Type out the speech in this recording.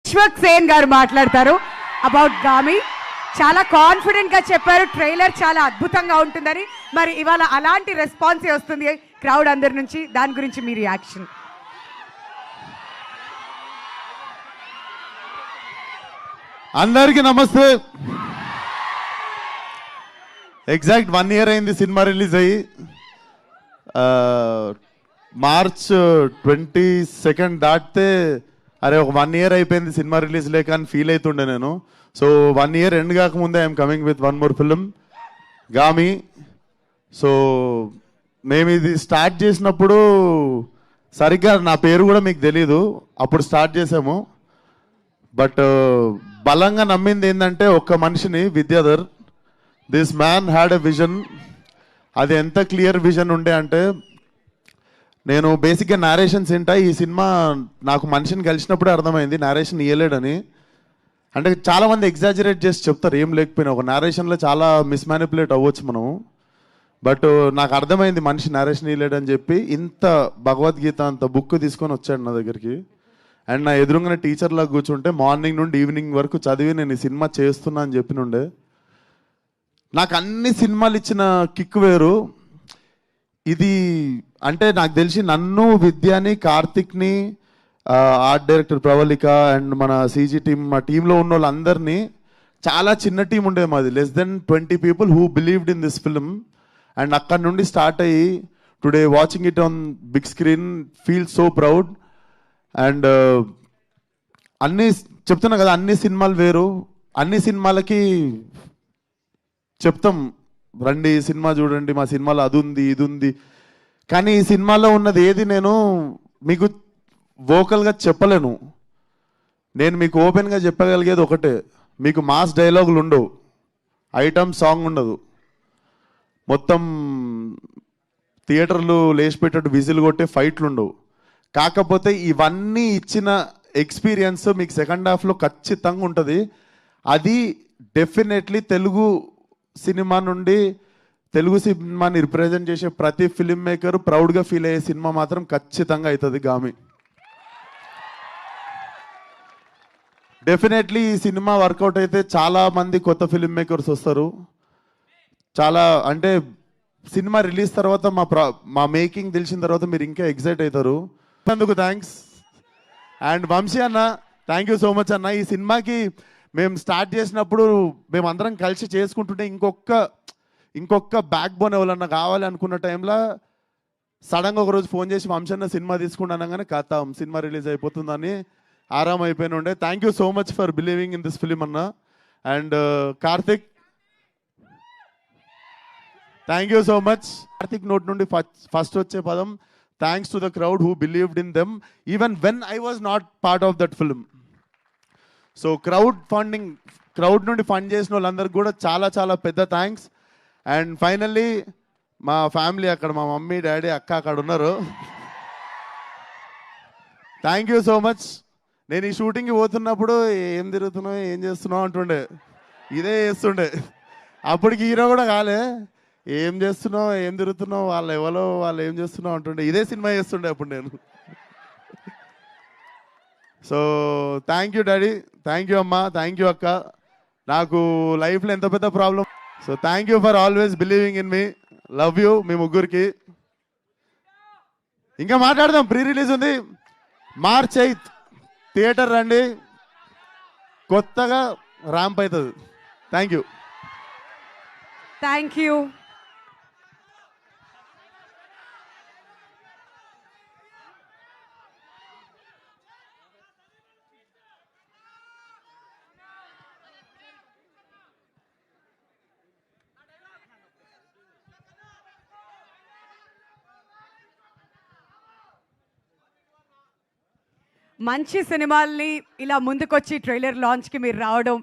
విశ్వక్ సేన్ గారు మాట్లాడతారు అబౌట్ గామి. చాలా కాన్ఫిడెంట్ గా చెప్పారు, ట్రైలర్ చాలా అద్భుతంగా ఉంటుందని. మరి ఇవాళ అలాంటి రెస్పాన్స్ వస్తుంది క్రౌడ్ అందరి నుంచి, దాని గురించి మీ రియాక్షన్? అందరికీ నమస్తే. ఎగ్జాక్ట్ 1 year అయింది సినిమా రిలీజ్ అయ్యి. మార్చ్ 22 దాటితే అరే ఒక 1 year అయిపోయింది సినిమా రిలీజ్ లేక అని ఫీల్ అవుతుండే నేను. సో 1 year ఎండ్ కాకముందే I'm coming with 1 more film, Gaami. So మేము ఇది స్టార్ట్ చేసినప్పుడు సరిగ్గా నా పేరు కూడా మీకు తెలీదు, అప్పుడు స్టార్ట్ చేసాము. బట్ బలంగా నమ్మింది ఏంటంటే ఒక్క మనిషిని, Vidyadhar. This man had a vision. అది ఎంత క్లియర్ విజన్ ఉండే అంటే, నేను బేసిక్గా నేరేషన్స్ ఏంటా ఈ సినిమా నాకు మనిషిని కలిసినప్పుడే అర్థమైంది నేరేషన్ ఇయ్యలేడని. అంటే చాలామంది ఎగ్జాజరేట్ చేసి చెప్తారు ఏం లేకపోయినా, ఒక నేరేషన్లో చాలా మిస్మానిపులేట్ అవ్వచ్చు మనం. బట్ నాకు అర్థమైంది మనిషి నేరేషన్ ఇయ్యలేడని చెప్పి, ఇంత భగవద్గీత అంత బుక్ తీసుకొని వచ్చాడు నా దగ్గరికి. అండ్ నా ఎదురుగానే టీచర్లా కూర్చుంటే మార్నింగ్ నుండి ఈవినింగ్ వరకు చదివి నేను ఈ సినిమా చేస్తున్నా అని చెప్పినుండే. నాకు అన్ని సినిమాలు ఇచ్చిన కిక్ వేరు. ఇది అంటే నాకు తెలిసి నన్ను, విద్యాని, కార్తిక్ని, ఆర్ట్ డైరెక్టర్ ప్రవళిక అండ్ మన సీజీ టీమ్, మా టీంలో ఉన్న వాళ్ళందరినీ, చాలా చిన్న టీం ఉండేది మాది, less than 20 people who believed in this film. And అక్కడ నుండి స్టార్ట్ అయ్యి today watching it on big screen feel so proud. And అన్ని చెప్తున్నా కదా, అన్ని సినిమాలు వేరు. అన్ని సినిమాలకి చెప్తాం రండి సినిమా చూడండి, మా సినిమాలో అది ఉంది ఇది ఉంది, కానీ ఈ సినిమాలో ఉన్నది ఏది నేను మీకు వోకల్గా చెప్పలేను. నేను మీకు ఓపెన్గా చెప్పగలిగేది ఒకటే, మీకు మాస్ డైలాగులు ఉండవు, ఐటమ్ సాంగ్ ఉండదు, మొత్తం థియేటర్లు లేచిపెట్టేట్టు విజిల్ కొట్టే ఫైట్లు ఉండవు. కాకపోతే ఇవన్నీ ఇచ్చిన ఎక్స్పీరియన్స్ మీకు సెకండ్ హాఫ్లో ఖచ్చితంగా ఉంటుంది. అది డెఫినెట్లీ తెలుగు సినిమా నుండి, తెలుగు సినిమాని రిప్రజెంట్ చేసే ప్రతి ఫిలిం మేకర్ ప్రౌడ్గా ఫీల్ అయ్యే సినిమా మాత్రం ఖచ్చితంగా అవుతుంది గామి. డెఫినెట్లీ ఈ సినిమా వర్కౌట్ అయితే చాలా మంది కొత్త ఫిలిం మేకర్స్ వస్తారు. చాలా అంటే సినిమా రిలీజ్ తర్వాత మా మేకింగ్ తెలిసిన తర్వాత మీరు ఇంకా ఎక్సైట్ అవుతారు. అందుకు థ్యాంక్స్. అండ్ వంశీ అన్న, థ్యాంక్ యూ సో మచ్ అన్న. ఈ సినిమాకి మేము స్టార్ట్ చేసినప్పుడు మేమందరం కలిసి చేసుకుంటుంటే ఇంకొక బ్యాక్ బోన్ ఎవరన్నా కావాలి అనుకున్న టైంలో సడన్గా ఒకరోజు ఫోన్ చేసి వంశీ అన్న సినిమా తీసుకుంటాను కానీ కథం సినిమా రిలీజ్ అయిపోతుందని ఆరామ్ అయిపోయిన ఉండే. Thank you so much for believing in this film అన్న. And Karthik, thank you so much. Karthik నోట్ నుండి ఫస్ట్ వచ్చే పదం thanks to the crowd who believed in them even when I was not part of that film. So crowd నుండి fund చేసిన వాళ్ళందరికీ కూడా చాలా చాలా పెద్ద థ్యాంక్స్. అండ్ ఫైనల్లీ మా ఫ్యామిలీ, అక్కడ మా మమ్మీ డాడీ అక్క అక్కడ ఉన్నారు, థ్యాంక్ యూ సో మచ్. నేను ఈ షూటింగ్కి పోతున్నప్పుడు ఏం తిరుగుతున్నావు ఏం చేస్తున్నావు అంటుండే, ఇదే చేస్తుండే. అప్పటికి హీరో కూడా కాలే, ఏం చేస్తున్నావు ఏం తిరుగుతున్నావు, వాళ్ళు ఎవరో వాళ్ళు ఏం చేస్తున్నావు అంటుండే, ఇదే సినిమా చేస్తుండే అప్పుడు నేను. So thank you daddy, thank you అమ్మ, థ్యాంక్ యూ అక్క. నాకు లైఫ్లో ఎంత పెద్ద problem. So thank you for always believing in me. Love you మీ ముగ్గురికి. ఇంకా మాట్లాడదాం, ప్రీ రిలీజ్ ఉంది March 8th, థియేటర్ రండి, కొత్తగా ర్యాంప్ అవుతుంది. Thank you. Thank you. మంచి సినిమాల్ని ఇలా ముందుకొచ్చి ట్రైలర్ లాంచ్కి మీరు రావడం